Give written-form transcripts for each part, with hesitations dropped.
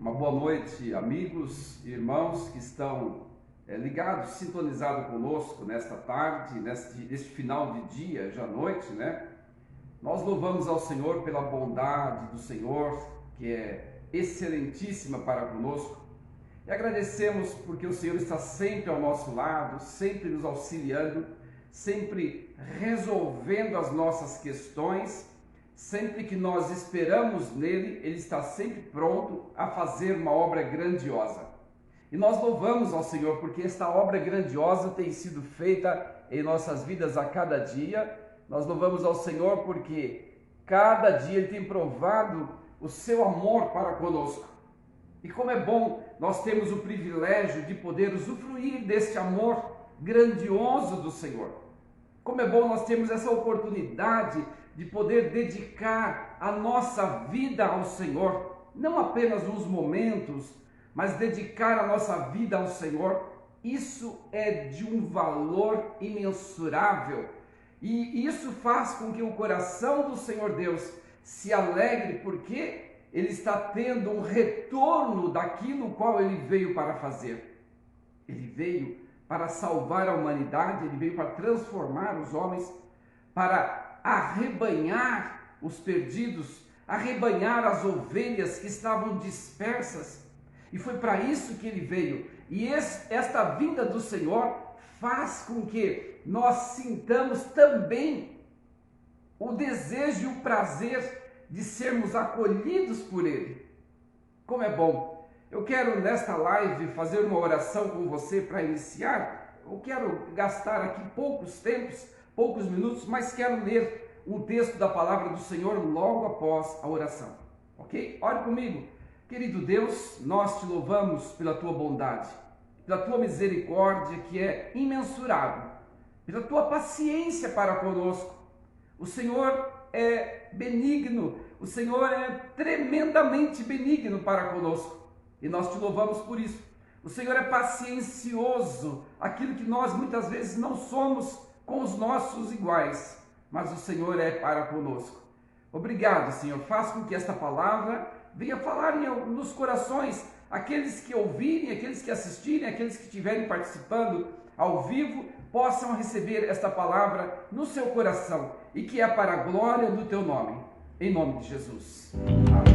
Uma boa noite, amigos e irmãos que estão ligados, sintonizados conosco nesta tarde, neste final de dia, já noite, né? Nós louvamos ao Senhor pela bondade do Senhor, que é excelentíssima para conosco, e agradecemos porque o Senhor está sempre ao nosso lado, sempre nos auxiliando, sempre resolvendo as nossas questões. Sempre que nós esperamos nele, ele está sempre pronto a fazer uma obra grandiosa. E nós louvamos ao Senhor porque esta obra grandiosa tem sido feita em nossas vidas a cada dia. Nós louvamos ao Senhor porque cada dia ele tem provado o seu amor para conosco. E como é bom nós temos o privilégio de poder usufruir deste amor grandioso do Senhor. Como é bom nós termos essa oportunidade de poder dedicar a nossa vida ao Senhor, não apenas uns momentos, mas dedicar a nossa vida ao Senhor. Isso é de um valor imensurável, e isso faz com que o coração do Senhor Deus se alegre, porque ele está tendo um retorno daquilo qual ele veio para fazer. Ele veio para salvar a humanidade, ele veio para transformar os homens, para arrebanhar os perdidos, arrebanhar as ovelhas que estavam dispersas. E foi para isso que ele veio. E esta vinda do Senhor faz com que nós sintamos também o desejo e o prazer de sermos acolhidos por ele. Como é bom! Eu quero nesta live fazer uma oração com você para iniciar. Eu quero gastar aqui poucos minutos, mas quero ler um texto da palavra do Senhor logo após a oração, ok? Ore comigo. Querido Deus, nós te louvamos pela tua bondade, pela tua misericórdia que é imensurável, pela tua paciência para conosco. O Senhor é benigno, o Senhor é tremendamente benigno para conosco, e nós te louvamos por isso. O Senhor é paciencioso, aquilo que nós muitas vezes não somos com os nossos iguais, mas o Senhor é para conosco. Obrigado, Senhor. Faz com que esta palavra venha falar nos corações, aqueles que ouvirem, aqueles que assistirem, aqueles que estiverem participando ao vivo, possam receber esta palavra no seu coração, e que é para a glória do teu nome, em nome de Jesus. Amém.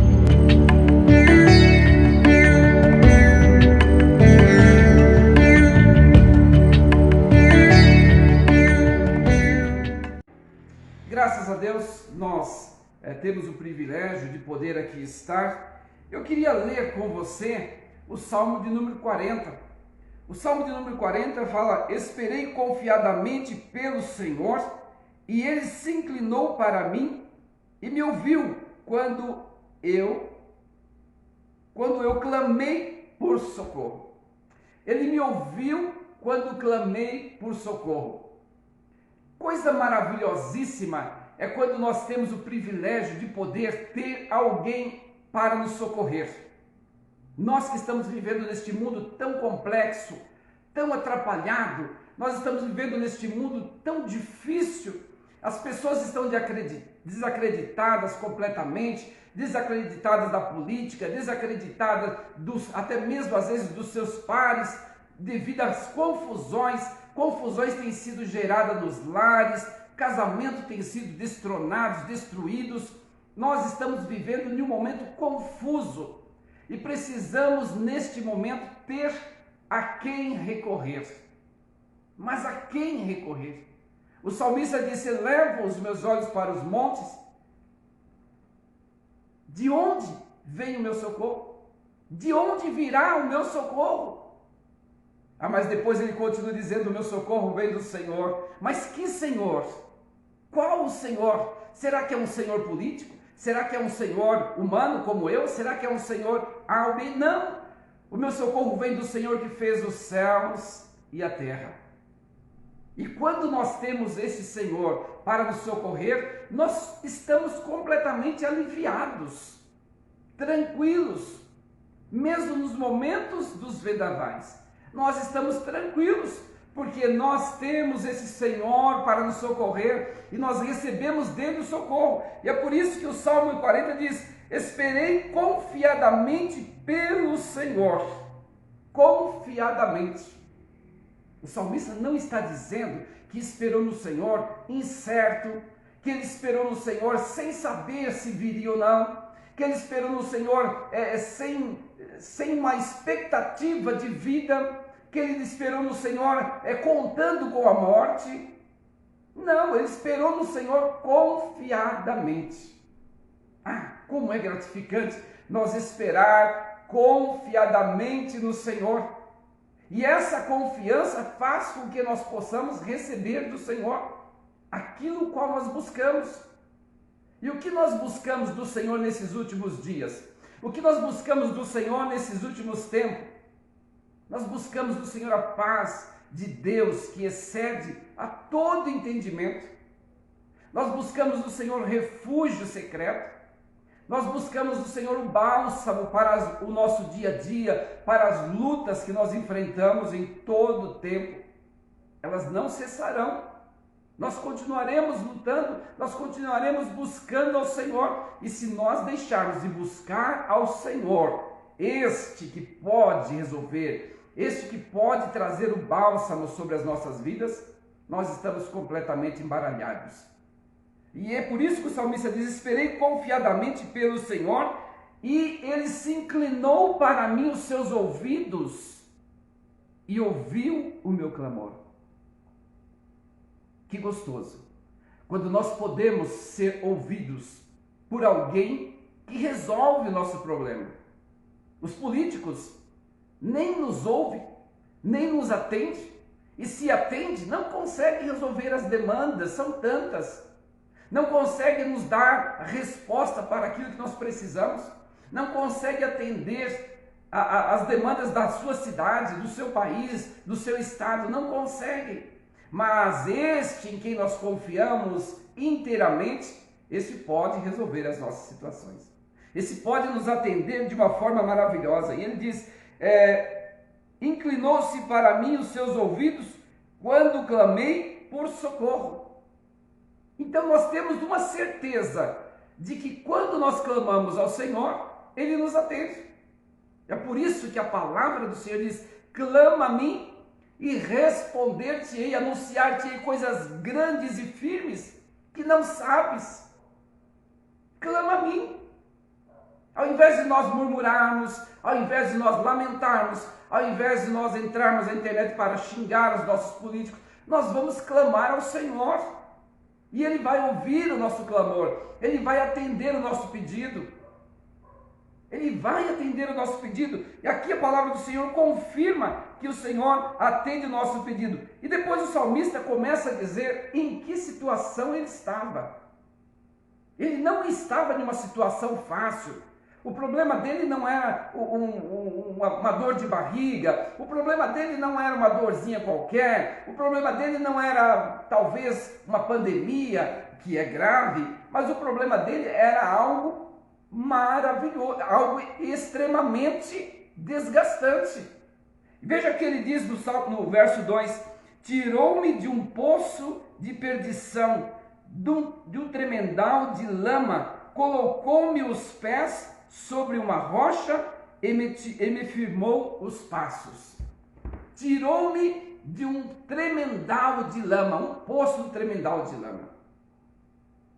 Graças a Deus, nós temos o privilégio de poder aqui estar. Eu queria ler com você o Salmo de número 40. O Salmo de número 40 fala: esperei confiadamente pelo Senhor, e ele se inclinou para mim e me ouviu quando eu clamei por socorro. Ele me ouviu quando clamei por socorro. Coisa maravilhosíssima é quando nós temos o privilégio de poder ter alguém para nos socorrer. Nós que estamos vivendo neste mundo tão complexo, tão atrapalhado, nós estamos vivendo neste mundo tão difícil, as pessoas estão desacreditadas completamente, desacreditadas da política, desacreditadas até mesmo às vezes dos seus pares, devido às confusões têm sido geradas nos lares, casamento tem sido destronados, destruídos. Nós estamos vivendo em um momento confuso e precisamos neste momento ter a quem recorrer. Mas a quem recorrer? O salmista disse: elevo os meus olhos para os montes. De onde vem o meu socorro? De onde virá o meu socorro? Mas depois ele continua dizendo: o meu socorro vem do Senhor. Mas que Senhor? Qual o Senhor? Será que é um Senhor político? Será que é um Senhor humano como eu? Será que é um Senhor alguém? Não! O meu socorro vem do Senhor que fez os céus e a terra. E quando nós temos esse Senhor para nos socorrer, nós estamos completamente aliviados, tranquilos, mesmo nos momentos dos vendavais. Nós estamos tranquilos, porque nós temos esse Senhor para nos socorrer e nós recebemos dele o socorro. E é por isso que o Salmo 40 diz: Esperei confiadamente pelo Senhor. Confiadamente. O salmista não está dizendo que esperou no Senhor incerto, que ele esperou no Senhor sem saber se viria ou não, que ele esperou no Senhor sem uma expectativa de vida, que ele esperou no Senhor contando com a morte. Não, ele esperou no Senhor confiadamente. Como é gratificante nós esperar confiadamente no Senhor. E essa confiança faz com que nós possamos receber do Senhor aquilo qual nós buscamos. E o que nós buscamos do Senhor nesses últimos dias? O que nós buscamos do Senhor nesses últimos tempos? Nós buscamos do Senhor a paz de Deus que excede a todo entendimento. Nós buscamos do Senhor refúgio secreto. Nós buscamos do Senhor o bálsamo para o nosso dia a dia, para as lutas que nós enfrentamos em todo o tempo. Elas não cessarão. Nós continuaremos lutando, nós continuaremos buscando ao Senhor. E se nós deixarmos de buscar ao Senhor, este que pode resolver, este que pode trazer o bálsamo sobre as nossas vidas, nós estamos completamente embaralhados. E é por isso que o salmista diz: esperei confiadamente pelo Senhor, e ele se inclinou para mim os seus ouvidos e ouviu o meu clamor. Que gostoso, quando nós podemos ser ouvidos por alguém que resolve o nosso problema. Os políticos nem nos ouvem, nem nos atendem, e se atende, não consegue resolver as demandas, são tantas. Não consegue nos dar resposta para aquilo que nós precisamos, não consegue atender as demandas da sua cidade, do seu país, do seu estado, não consegue. Mas este em quem nós confiamos inteiramente, esse pode resolver as nossas situações. Esse pode nos atender de uma forma maravilhosa. E ele diz: inclinou-se para mim os seus ouvidos quando clamei por socorro. Então nós temos uma certeza de que quando nós clamamos ao Senhor, Ele nos atende. É por isso que a palavra do Senhor diz: clama a mim e responder-te-ei, anunciar-te-ei coisas grandes e firmes que não sabes. Clama a mim. Ao invés de nós murmurarmos, ao invés de nós lamentarmos, ao invés de nós entrarmos na internet para xingar os nossos políticos, nós vamos clamar ao Senhor. E Ele vai ouvir o nosso clamor, Ele vai atender o nosso pedido. Ele vai atender o nosso pedido. E aqui a palavra do Senhor confirma que o Senhor atende o nosso pedido. E depois o salmista começa a dizer em que situação ele estava. Ele não estava em uma situação fácil. O problema dele não era uma dor de barriga, o problema dele não era uma dorzinha qualquer, o problema dele não era talvez uma pandemia, que é grave, mas o problema dele era algo maravilhoso, algo extremamente desgastante. Veja que ele diz no verso 2: tirou-me de um poço de perdição, de um tremendal de lama, colocou-me os pés sobre uma rocha e me firmou os passos. Tirou-me de um tremendal de lama, um poço de tremendal de lama.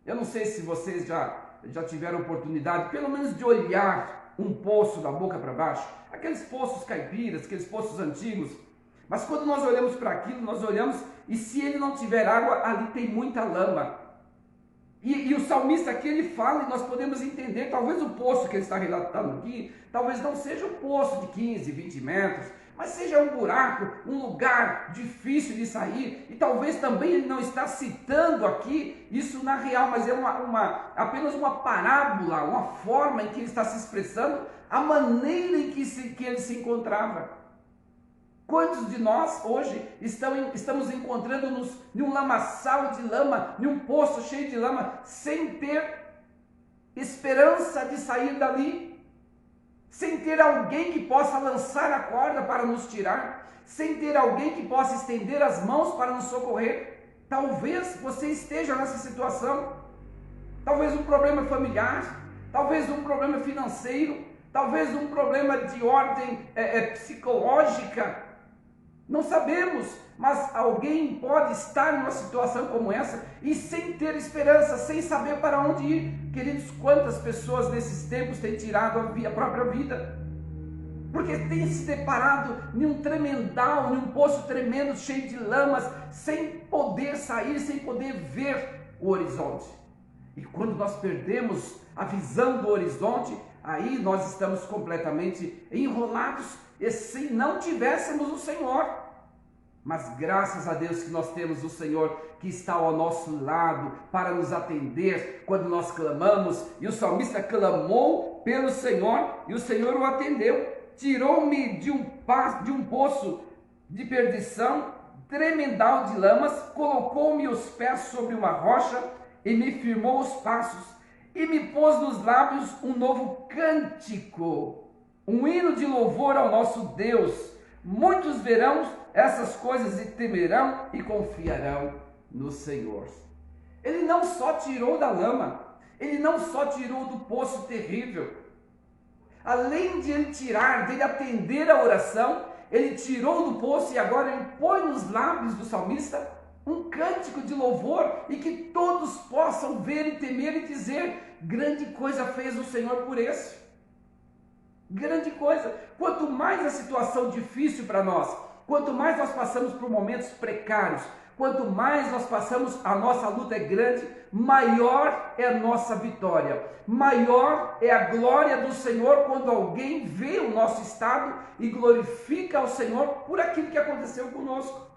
Eu não sei se vocês já tiveram oportunidade, pelo menos de olhar um poço da boca para baixo, aqueles poços caipiras, aqueles poços antigos. Mas quando nós olhamos para aquilo, nós olhamos e se ele não tiver água, ali tem muita lama. E o salmista aqui ele fala, e nós podemos entender, talvez o poço que ele está relatando aqui, talvez não seja um poço de 15, 20 metros, mas seja um buraco, um lugar difícil de sair, e talvez também ele não está citando aqui isso na real, mas é apenas uma parábola, uma forma em que ele está se expressando, a maneira em que ele se encontrava. Quantos de nós hoje estamos encontrando-nos em um lamaçal de lama, em um poço cheio de lama, sem ter esperança de sair dali, sem ter alguém que possa lançar a corda para nos tirar, sem ter alguém que possa estender as mãos para nos socorrer? Talvez você esteja nessa situação, talvez um problema familiar, talvez um problema financeiro, talvez um problema de ordem psicológica. Não sabemos, mas alguém pode estar numa situação como essa e sem ter esperança, sem saber para onde ir. Queridos, quantas pessoas nesses tempos têm tirado a própria vida? Porque têm se deparado em um tremendal, em um poço tremendo, cheio de lamas, sem poder sair, sem poder ver o horizonte. E quando nós perdemos a visão do horizonte, aí nós estamos completamente enrolados, e se não tivéssemos o Senhor. Mas graças a Deus que nós temos o Senhor que está ao nosso lado para nos atender quando nós clamamos. E o salmista clamou pelo Senhor e o Senhor o atendeu. Tirou-me de um poço de perdição, tremendal de lamas, colocou-me os pés sobre uma rocha e me firmou os passos. E me pôs nos lábios um novo cântico, um hino de louvor ao nosso Deus. Muitos verão essas coisas e temerão e confiarão no Senhor. Ele não só tirou da lama, ele não só tirou do poço terrível. Além de ele tirar, de ele atender a oração, ele tirou do poço e agora ele põe nos lábios do salmista um cântico de louvor e que todos possam ver e temer e dizer: grande coisa fez o Senhor por esse. Grande coisa. Quanto mais a situação difícil para nós, quanto mais nós passamos por momentos precários, quanto mais nós passamos, a nossa luta é grande, maior é a nossa vitória, maior é a glória do Senhor quando alguém vê o nosso estado e glorifica ao Senhor por aquilo que aconteceu conosco.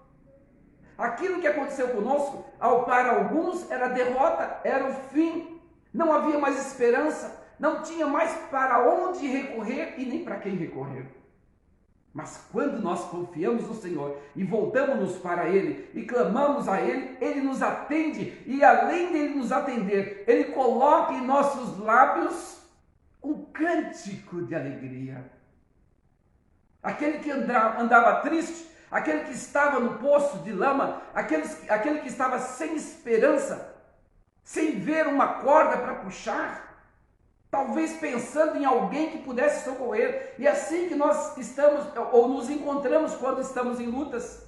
Aquilo que aconteceu conosco, para alguns era derrota, era o fim, não havia mais esperança, não tinha mais para onde recorrer e nem para quem recorrer. Mas quando nós confiamos no Senhor e voltamos-nos para Ele e clamamos a Ele, Ele nos atende e além de Ele nos atender, Ele coloca em nossos lábios um cântico de alegria. Aquele que andava triste, aquele que estava no poço de lama, aquele que estava sem esperança, sem ver uma corda para puxar, talvez pensando em alguém que pudesse socorrer. E assim que nós estamos, ou nos encontramos quando estamos em lutas,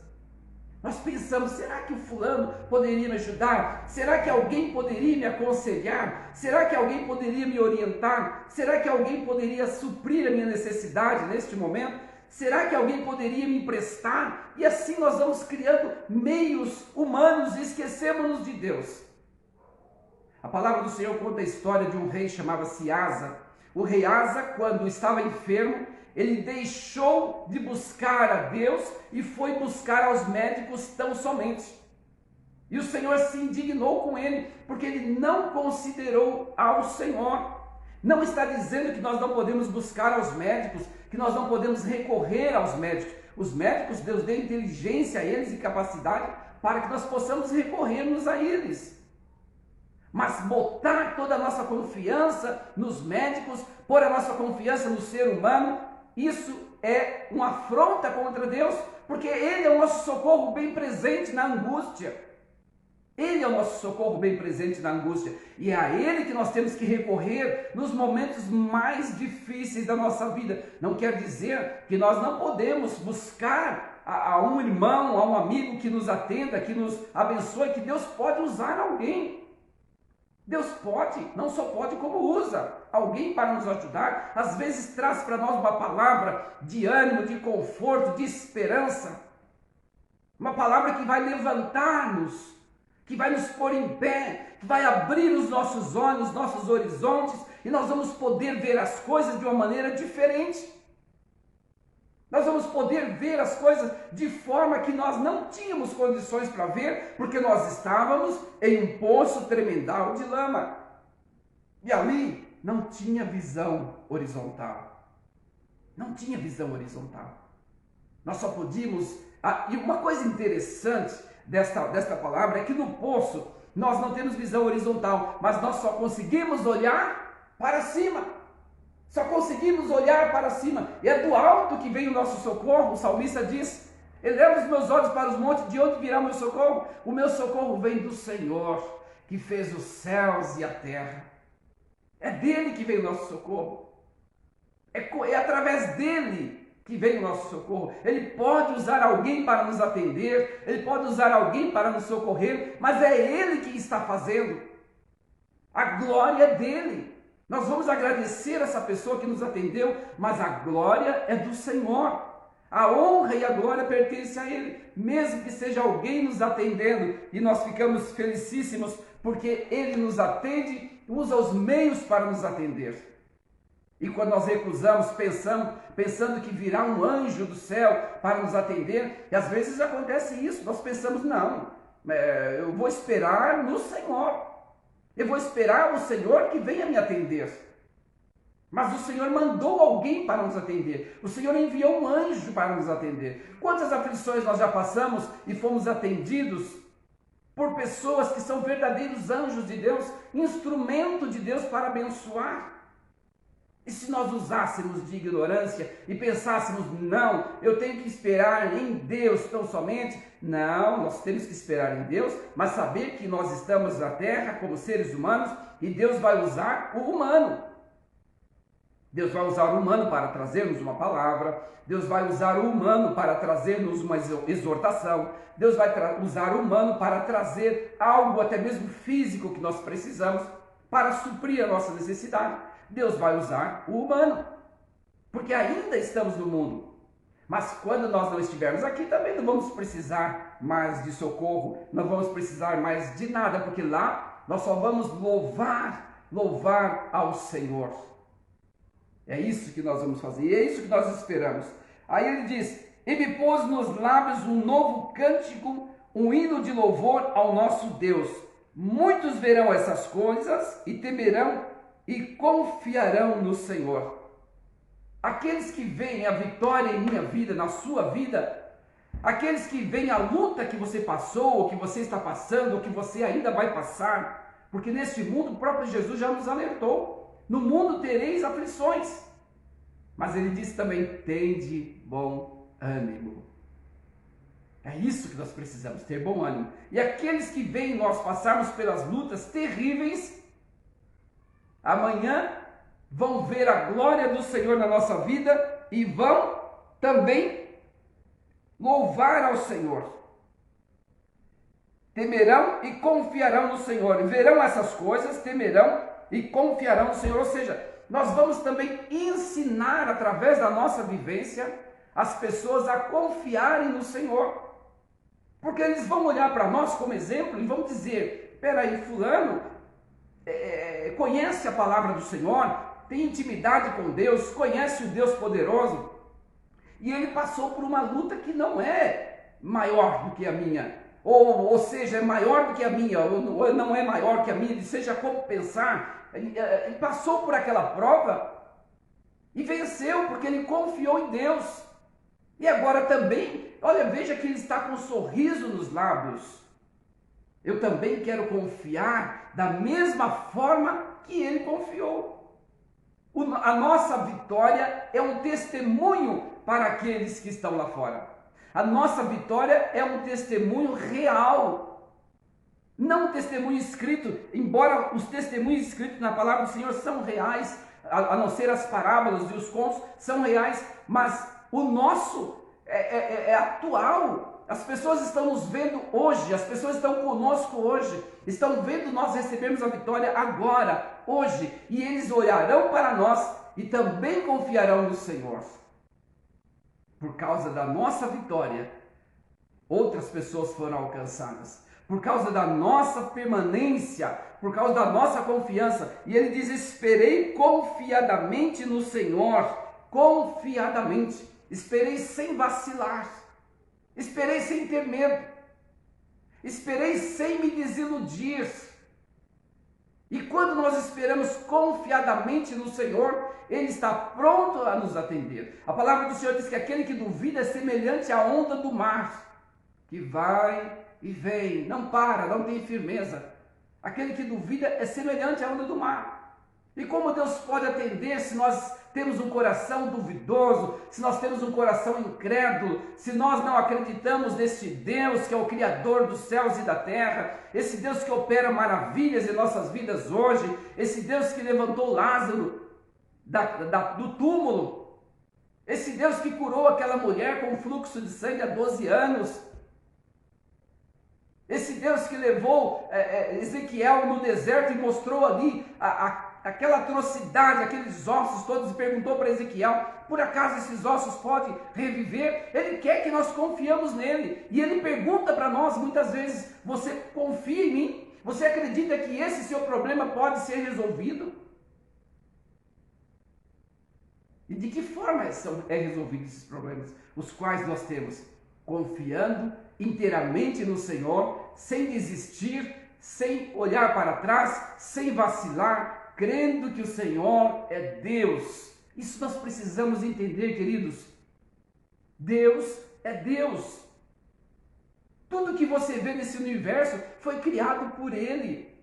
nós pensamos: será que o fulano poderia me ajudar? Será que alguém poderia me aconselhar? Será que alguém poderia me orientar? Será que alguém poderia suprir a minha necessidade neste momento? Será que alguém poderia me emprestar? E assim nós vamos criando meios humanos e esquecemos-nos de Deus. A palavra do Senhor conta a história de um rei chamado-se Asa. O rei Asa, quando estava enfermo, ele deixou de buscar a Deus e foi buscar aos médicos tão somente. E o Senhor se indignou com ele, porque ele não considerou ao Senhor. Não está dizendo que nós não podemos buscar aos médicos, que nós não podemos recorrer aos médicos. Os médicos, Deus deu inteligência a eles e capacidade para que nós possamos recorrermos a eles. Mas botar toda a nossa confiança nos médicos, pôr a nossa confiança no ser humano, isso é uma afronta contra Deus, porque Ele é o nosso socorro bem presente na angústia. Ele é o nosso socorro bem presente na angústia. E é a Ele que nós temos que recorrer nos momentos mais difíceis da nossa vida. Não quer dizer que nós não podemos buscar a um irmão, a um amigo que nos atenda, que nos abençoe, que Deus pode usar alguém. Deus pode, não só pode, como usa alguém para nos ajudar. Às vezes traz para nós uma palavra de ânimo, de conforto, de esperança. Uma palavra que vai levantar-nos, que vai nos pôr em pé, que vai abrir os nossos olhos, os nossos horizontes, e nós vamos poder ver as coisas de uma maneira diferente. Nós vamos poder ver as coisas de forma que nós não tínhamos condições para ver, porque nós estávamos em um poço tremendal de lama. E ali não tinha visão horizontal. Não tinha visão horizontal. Nós só podíamos... E uma coisa interessante desta palavra é que no poço nós não temos visão horizontal, mas nós só conseguimos olhar para cima. Só conseguimos olhar para cima. E é do alto que vem o nosso socorro. O salmista diz: eleva os meus olhos para os montes, de onde virá o meu socorro? O meu socorro vem do Senhor, que fez os céus e a terra. É dele que vem o nosso socorro. É através dele que vem o nosso socorro. Ele pode usar alguém para nos atender, ele pode usar alguém para nos socorrer, mas é ele que está fazendo. A glória é dele. Nós vamos agradecer essa pessoa que nos atendeu, mas a glória é do Senhor. A honra e a glória pertencem a ele, mesmo que seja alguém nos atendendo, e nós ficamos felicíssimos porque ele nos atende, usa os meios para nos atender. E quando nós recusamos, pensando que virá um anjo do céu para nos atender, e às vezes acontece isso, nós pensamos, não, eu vou esperar no Senhor, eu vou esperar o Senhor que venha me atender. Mas o Senhor mandou alguém para nos atender, o Senhor enviou um anjo para nos atender. Quantas aflições nós já passamos e fomos atendidos por pessoas que são verdadeiros anjos de Deus, instrumento de Deus para abençoar. E se nós usássemos de ignorância e pensássemos, não, eu tenho que esperar em Deus tão somente? Não, nós temos que esperar em Deus, mas saber que nós estamos na terra como seres humanos e Deus vai usar o humano. Deus vai usar o humano para trazer-nos uma palavra, Deus vai usar o humano para trazer-nos uma exortação, Deus vai usar o humano para trazer algo até mesmo físico que nós precisamos para suprir a nossa necessidade. Deus vai usar o humano, porque ainda estamos no mundo. Mas quando nós não estivermos aqui, também não vamos precisar mais de socorro, não vamos precisar mais de nada, porque lá nós só vamos louvar ao Senhor. É isso que nós vamos fazer, e é isso que nós esperamos. Aí ele diz, e me pôs nos lábios um novo cântico, um hino de louvor ao nosso Deus. Muitos verão essas coisas e temerão e confiarão no Senhor. Aqueles que veem a vitória em minha vida, na sua vida, aqueles que veem a luta que você passou, ou que você está passando, ou que você ainda vai passar, porque neste mundo o próprio Jesus já nos alertou, no mundo tereis aflições, mas ele disse também, tende bom ânimo. É isso que nós precisamos, ter bom ânimo. E aqueles que veem nós passarmos pelas lutas terríveis, amanhã vão ver a glória do Senhor na nossa vida e vão também louvar ao Senhor. Temerão e confiarão no Senhor. Verão essas coisas, temerão e confiarão no Senhor. Ou seja, nós vamos também ensinar através da nossa vivência as pessoas a confiarem no Senhor. Porque eles vão olhar para nós como exemplo e vão dizer, espera aí, fulano conhece a palavra do Senhor, tem intimidade com Deus, conhece o Deus poderoso, e ele passou por uma luta que não é maior do que a minha, ou seja, é maior do que a minha, ou não é maior que a minha, seja como pensar, ele passou por aquela prova e venceu, porque ele confiou em Deus. E agora também, olha, veja que ele está com um sorriso nos lábios. Eu também quero confiar da mesma forma que ele confiou. A nossa vitória é um testemunho para aqueles que estão lá fora. A nossa vitória é um testemunho real, não um testemunho escrito, embora os testemunhos escritos na palavra do Senhor são reais, a não ser as parábolas e os contos, são reais, mas o nosso é atual. As pessoas estão nos vendo hoje, as pessoas estão conosco hoje, estão vendo nós recebermos a vitória agora, hoje, e eles olharão para nós e também confiarão no Senhor. Por causa da nossa vitória, outras pessoas foram alcançadas. Por causa da nossa permanência, por causa da nossa confiança. E ele diz, esperei confiadamente no Senhor, confiadamente, esperei sem vacilar. Esperei sem ter medo, esperei sem me desiludir. E quando nós esperamos confiadamente no Senhor, Ele está pronto a nos atender. A palavra do Senhor diz que aquele que duvida é semelhante à onda do mar, que vai e vem, não para, não tem firmeza. Aquele que duvida é semelhante à onda do mar. E como Deus pode atender se nós temos um coração duvidoso, se nós temos um coração incrédulo, se nós não acreditamos nesse Deus que é o Criador dos céus e da terra, esse Deus que opera maravilhas em nossas vidas hoje, esse Deus que levantou Lázaro do túmulo, esse Deus que curou aquela mulher com fluxo de sangue há 12 anos, esse Deus que levou Ezequiel no deserto e mostrou ali aquela atrocidade, aqueles ossos todos, e perguntou para Ezequiel, por acaso esses ossos podem reviver? Ele quer que nós confiamos nele, e ele pergunta para nós muitas vezes, você confia em mim? Você acredita que esse seu problema pode ser resolvido? E de que forma é resolvido esses problemas, os quais nós temos? Confiando inteiramente no Senhor, sem desistir, sem olhar para trás, sem vacilar, crendo que o Senhor é Deus. Isso nós precisamos entender, queridos. Deus é Deus. Tudo que você vê nesse universo foi criado por Ele.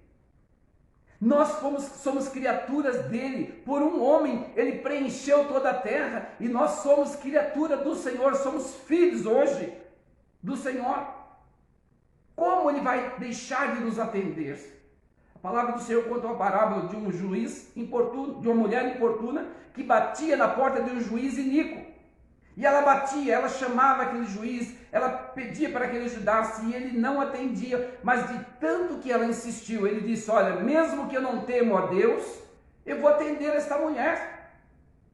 Nós somos criaturas dele. Por um homem, ele preencheu toda a terra. E nós somos criatura do Senhor. Somos filhos hoje do Senhor. Como ele vai deixar de nos atender? A palavra do Senhor conta uma parábola de um juiz importuno, de uma mulher importuna, que batia na porta de um juiz iníquo. E ela batia, ela chamava aquele juiz, ela pedia para que ele ajudasse, e ele não atendia. Mas de tanto que ela insistiu, ele disse, olha, mesmo que eu não temo a Deus, eu vou atender esta mulher.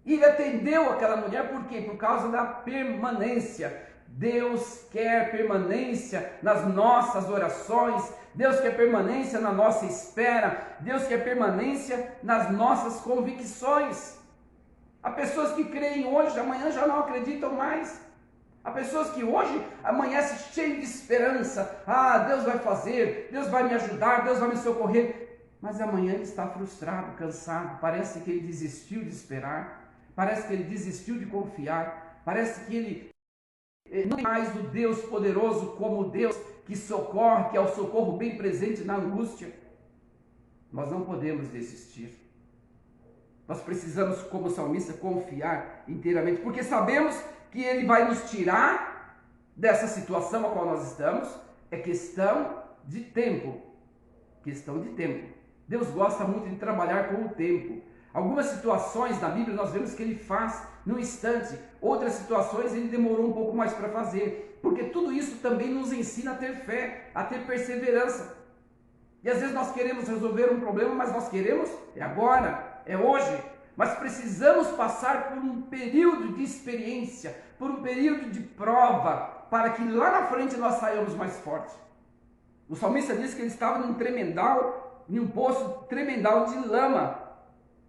E ele atendeu aquela mulher, por quê? Por causa da permanência. Deus quer permanência nas nossas orações, Deus quer permanência na nossa espera, Deus quer permanência nas nossas convicções. Há pessoas que creem hoje, amanhã já não acreditam mais. Há pessoas que hoje amanhecem cheias de esperança. Ah, Deus vai fazer, Deus vai me ajudar, Deus vai me socorrer. Mas amanhã ele está frustrado, cansado. Parece que ele desistiu de esperar. Parece que ele desistiu de confiar. Parece que ele não é mais o Deus poderoso como o Deus que socorre, que é o socorro bem presente na angústia. Nós não podemos desistir. Nós precisamos, como salmista, confiar inteiramente, porque sabemos que Ele vai nos tirar dessa situação a qual nós estamos. É questão de tempo. Questão de tempo. Deus gosta muito de trabalhar com o tempo. Algumas situações na Bíblia nós vemos que Ele faz num instante. Outras situações Ele demorou um pouco mais para fazer. Porque tudo isso também nos ensina a ter fé, a ter perseverança. E às vezes nós queremos resolver um problema, mas nós queremos agora. É hoje, mas precisamos passar por um período de experiência, por um período de prova, para que lá na frente nós saiamos mais fortes. O salmista diz que ele estava num tremendal, em um poço tremendal de lama,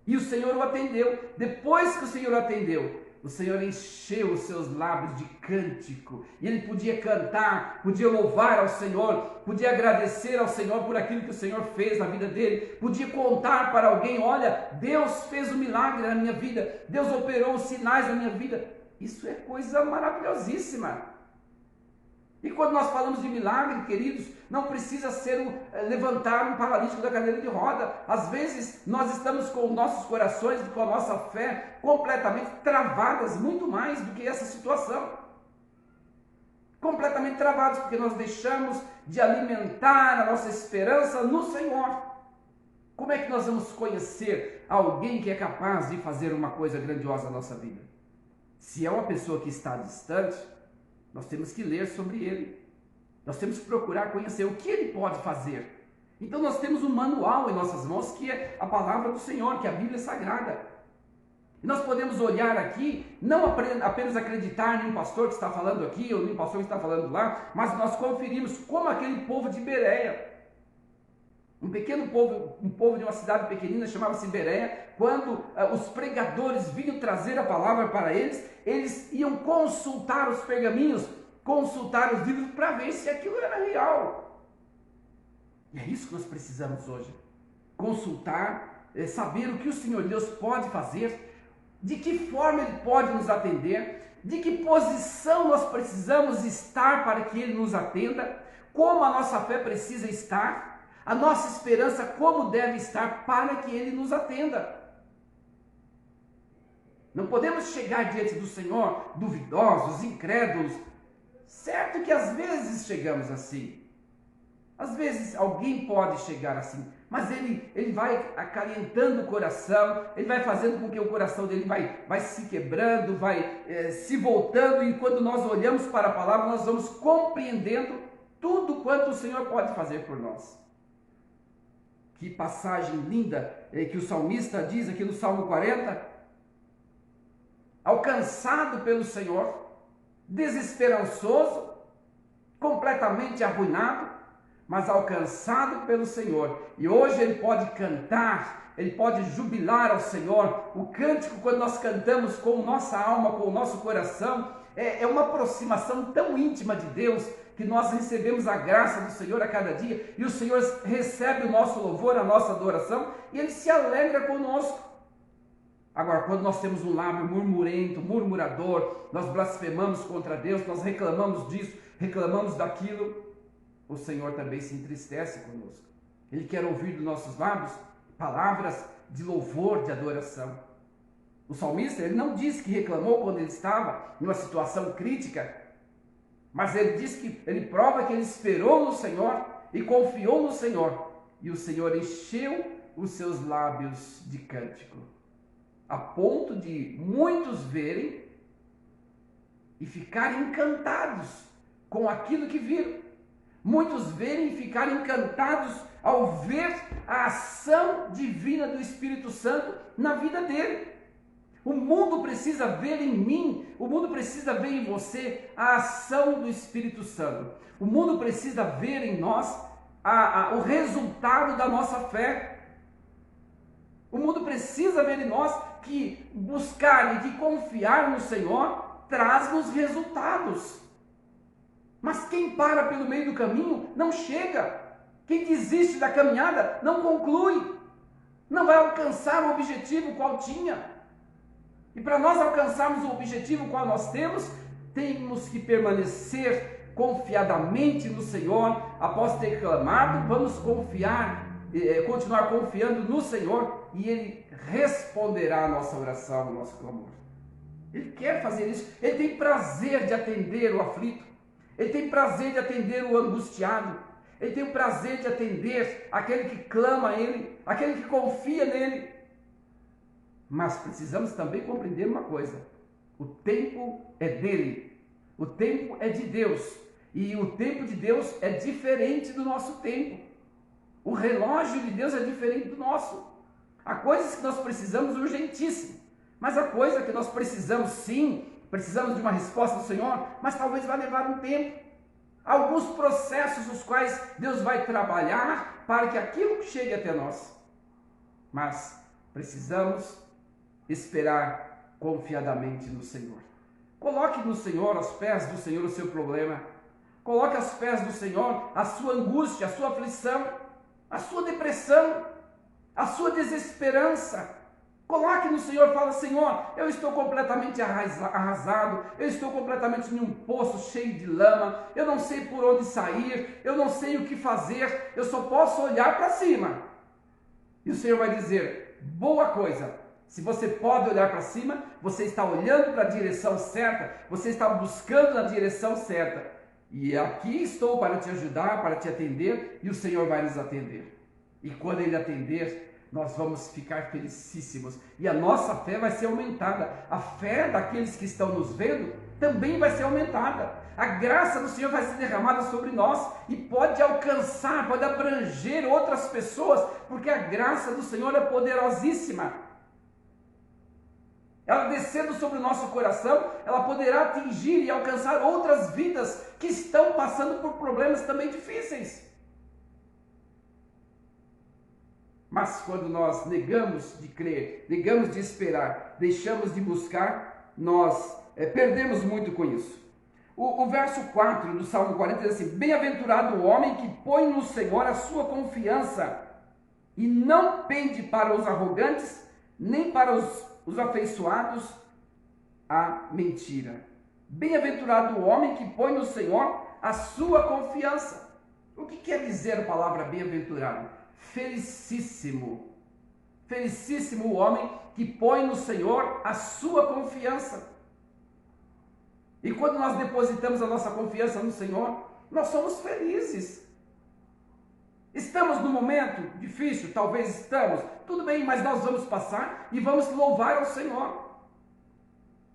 e o Senhor o atendeu. Depois que o Senhor o atendeu, o Senhor encheu os seus lábios de cântico, e ele podia cantar, podia louvar ao Senhor, podia agradecer ao Senhor por aquilo que o Senhor fez na vida dele, podia contar para alguém, olha, Deus fez um milagre na minha vida, Deus operou os sinais na minha vida. Isso é coisa maravilhosíssima. E quando nós falamos de milagre, queridos, não precisa ser levantar um paralítico da cadeira de roda. Às vezes nós estamos com nossos corações, com a nossa fé completamente travadas, muito mais do que essa situação. Completamente travados, porque nós deixamos de alimentar a nossa esperança no Senhor. Como é que nós vamos conhecer alguém que é capaz de fazer uma coisa grandiosa na nossa vida? Se é uma pessoa que está distante, nós temos que ler sobre ele. Nós temos que procurar conhecer o que ele pode fazer. Então nós temos um manual em nossas mãos, que é a palavra do Senhor, que é a Bíblia Sagrada. E nós podemos olhar aqui, não apenas acreditar em um pastor que está falando aqui, ou em um pastor que está falando lá, mas nós conferimos como aquele povo de Bereia. Um pequeno povo, um povo de uma cidade pequenina, chamava-se Bereia. Quando os pregadores vinham trazer a palavra para eles, eles iam consultar os pergaminhos, consultar os livros para ver se aquilo era real. E é isso que nós precisamos hoje. Consultar, saber o que o Senhor Deus pode fazer, de que forma Ele pode nos atender, de que posição nós precisamos estar para que Ele nos atenda, como a nossa fé precisa estar, a nossa esperança como deve estar para que Ele nos atenda. Não podemos chegar diante do Senhor duvidosos, incrédulos. Certo que às vezes chegamos assim. Às vezes alguém pode chegar assim, mas ele vai acalentando o coração, ele vai fazendo com que o coração dele vai se quebrando, vai se voltando, e quando nós olhamos para a palavra, nós vamos compreendendo tudo quanto o Senhor pode fazer por nós. Que passagem linda que o salmista diz aqui no Salmo 40. Alcançado pelo Senhor, desesperançoso, completamente arruinado, mas alcançado pelo Senhor. E hoje ele pode cantar, ele pode jubilar ao Senhor. O cântico, quando nós cantamos com nossa alma, com o nosso coração, é uma aproximação tão íntima de Deus, que nós recebemos a graça do Senhor a cada dia, e o Senhor recebe o nosso louvor, a nossa adoração, e Ele se alegra conosco. Agora, quando nós temos um lábio murmurento, murmurador, nós blasfemamos contra Deus, nós reclamamos disso, reclamamos daquilo, o Senhor também se entristece conosco. Ele quer ouvir dos nossos lábios palavras de louvor, de adoração. O salmista, ele não diz que reclamou quando ele estava em uma situação crítica, mas ele diz que ele prova que ele esperou no Senhor e confiou no Senhor, e o Senhor encheu os seus lábios de cântico, a ponto de muitos verem e ficarem encantados com aquilo que viram. Muitos verem e ficarem encantados ao ver a ação divina do Espírito Santo na vida dele. O mundo precisa ver em mim, o mundo precisa ver em você a ação do Espírito Santo. O mundo precisa ver em nós o resultado da nossa fé. O mundo precisa ver em nós que buscar e que confiar no Senhor traz-nos resultados. Mas quem para pelo meio do caminho não chega. Quem desiste da caminhada não conclui. Não vai alcançar o objetivo qual tinha. E para nós alcançarmos o objetivo qual nós temos que permanecer confiadamente no Senhor. Após ter clamado, vamos continuar confiando no Senhor, e Ele responderá a nossa oração, o nosso clamor. Ele quer fazer isso. Ele tem prazer de atender o aflito. Ele tem prazer de atender o angustiado. Ele tem o prazer de atender aquele que clama a Ele, aquele que confia nele. Mas precisamos também compreender uma coisa: o tempo é dele, o tempo é de Deus, e o tempo de Deus é diferente do nosso tempo. O relógio de Deus é diferente do nosso. Há coisas que nós precisamos urgentíssimo, mas há coisa que nós precisamos sim, precisamos de uma resposta do Senhor, mas talvez vai levar um tempo. Há alguns processos os quais Deus vai trabalhar para que aquilo chegue até nós. Mas precisamos esperar confiadamente no Senhor. Coloque no Senhor, aos pés do Senhor, o seu problema. Coloque aos pés do Senhor a sua angústia, a sua aflição, a sua depressão, a sua desesperança. Coloque no Senhor, fala: Senhor, eu estou completamente arrasado, eu estou completamente em um poço cheio de lama, eu não sei por onde sair, eu não sei o que fazer, eu só posso olhar para cima. E o Senhor vai dizer: boa coisa, se você pode olhar para cima, você está olhando para a direção certa, você está buscando na direção certa. E aqui estou para te ajudar, para te atender, e o Senhor vai nos atender. E quando Ele atender, nós vamos ficar felicíssimos, e a nossa fé vai ser aumentada. A fé daqueles que estão nos vendo também vai ser aumentada. A graça do Senhor vai ser derramada sobre nós, e pode alcançar, pode abranger outras pessoas, porque a graça do Senhor é poderosíssima. Ela descendo sobre o nosso coração, ela poderá atingir e alcançar outras vidas que estão passando por problemas também difíceis. Mas quando nós negamos de crer, negamos de esperar, deixamos de buscar, nós perdemos muito com isso. O verso 4 do Salmo 40 diz assim: bem-aventurado o homem que põe no Senhor a sua confiança e não pende para os arrogantes, nem para os afeiçoados à mentira. Bem-aventurado o homem que põe no Senhor a sua confiança. O que quer dizer a palavra bem-aventurado? Felicíssimo. Felicíssimo o homem que põe no Senhor a sua confiança. E quando nós depositamos a nossa confiança no Senhor, nós somos felizes. Estamos num momento difícil, talvez estamos, tudo bem, mas nós vamos passar e vamos louvar ao Senhor.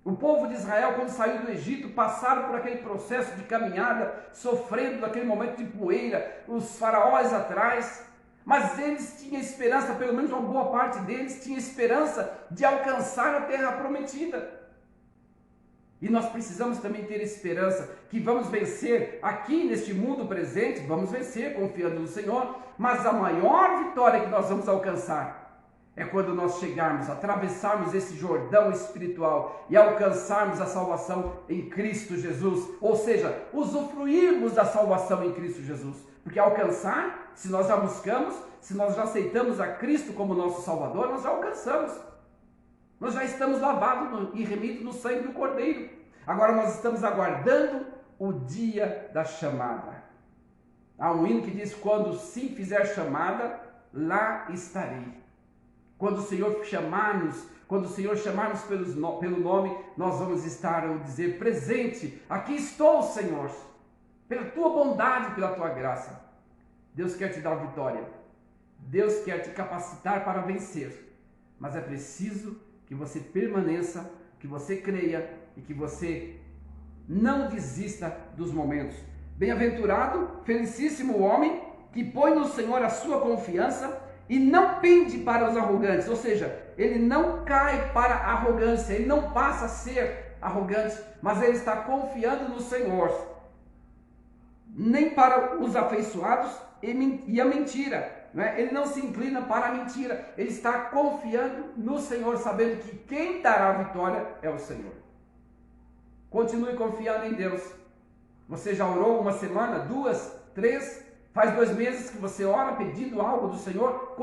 O povo de Israel, quando saiu do Egito, passaram por aquele processo de caminhada, sofrendo naquele momento de poeira, os faraós atrás, mas eles tinham esperança, pelo menos uma boa parte deles tinha esperança de alcançar a terra prometida. E nós precisamos também ter esperança que vamos vencer aqui neste mundo presente, vamos vencer confiando no Senhor, mas a maior vitória que nós vamos alcançar é quando nós chegarmos, atravessarmos esse Jordão espiritual e alcançarmos a salvação em Cristo Jesus, ou seja, usufruirmos da salvação em Cristo Jesus, porque alcançar, se nós já buscamos, se nós já aceitamos a Cristo como nosso Salvador, nós já alcançamos. Nós já estamos lavados e remidos no sangue do Cordeiro. Agora nós estamos aguardando o dia da chamada. Há um hino que diz: quando sim fizer chamada, lá estarei. Quando o Senhor chamarmos, quando o Senhor chamarmos pelo nome, nós vamos estar, ou dizer, presente. Aqui estou, Senhor, pela tua bondade, pela tua graça. Deus quer te dar vitória. Deus quer te capacitar para vencer. Mas é preciso que você permaneça, que você creia e que você não desista dos momentos. Bem-aventurado, felicíssimo o homem que põe no Senhor a sua confiança e não pende para os arrogantes, ou seja, ele não cai para a arrogância, ele não passa a ser arrogante, mas ele está confiando no Senhor. Nem para os afeiçoados e a mentira. Ele não se inclina para a mentira, ele está confiando no Senhor, sabendo que quem dará a vitória é o Senhor. Continue confiando em Deus. Você já orou uma semana, 2, 3, faz 2 meses que você ora pedindo algo do Senhor?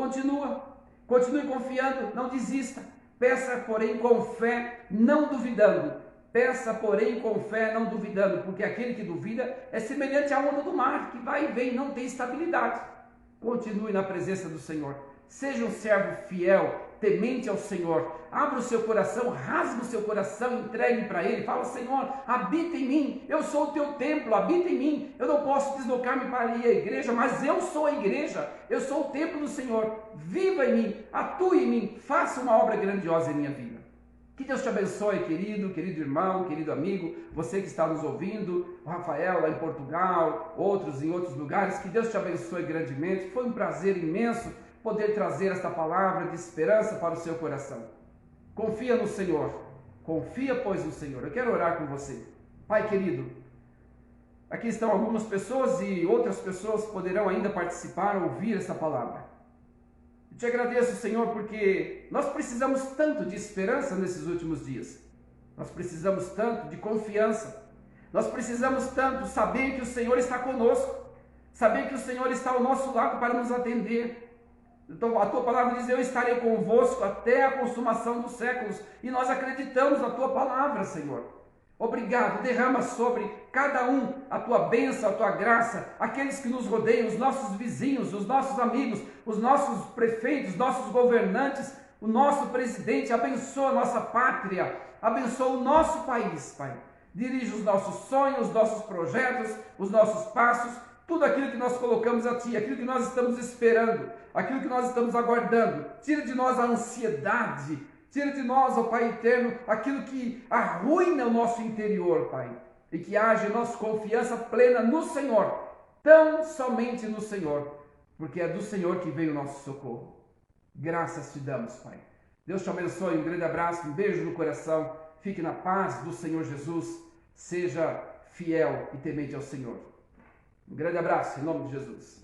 Continue confiando, não desista. Peça, porém, com fé, não duvidando. Peça, porém, com fé, não duvidando, porque aquele que duvida é semelhante à onda do mar, que vai e vem, não tem estabilidade. Continue na presença do Senhor. Seja um servo fiel, temente ao Senhor. Abra o seu coração, rasgue o seu coração, entregue para Ele. Fala: Senhor, habita em mim. Eu sou o teu templo, habita em mim. Eu não posso deslocar-me para ir à igreja, mas eu sou a igreja. Eu sou o templo do Senhor. Viva em mim, atue em mim, faça uma obra grandiosa em minha vida. Que Deus te abençoe, querido irmão, querido amigo, você que está nos ouvindo, o Rafael lá em Portugal, outros em outros lugares, que Deus te abençoe grandemente. Foi um prazer imenso poder trazer esta palavra de esperança para o seu coração. Confia no Senhor, confia, pois, no Senhor. Eu quero orar com você. Pai querido, aqui estão algumas pessoas e outras pessoas poderão ainda participar, ouvir esta palavra. Eu te agradeço, Senhor, porque nós precisamos tanto de esperança nesses últimos dias. Nós precisamos tanto de confiança. Nós precisamos tanto saber que o Senhor está conosco. Saber que o Senhor está ao nosso lado para nos atender. Então a tua palavra diz: eu estarei convosco até a consumação dos séculos. E nós acreditamos na tua palavra, Senhor. Obrigado, derrama sobre cada um a tua bênção, a tua graça, aqueles que nos rodeiam, os nossos vizinhos, os nossos amigos, os nossos prefeitos, nossos governantes, o nosso presidente. Abençoa a nossa pátria, abençoa o nosso país, Pai. Dirige os nossos sonhos, os nossos projetos, os nossos passos, tudo aquilo que nós colocamos a Ti, aquilo que nós estamos esperando, aquilo que nós estamos aguardando. Tira de nós a ansiedade. Tira de nós, ó Pai eterno, aquilo que arruina o nosso interior, Pai. E que haja nossa confiança plena no Senhor. Tão somente no Senhor. Porque é do Senhor que veio o nosso socorro. Graças te damos, Pai. Deus te abençoe. Um grande abraço, um beijo no coração. Fique na paz do Senhor Jesus. Seja fiel e temente ao Senhor. Um grande abraço, em nome de Jesus.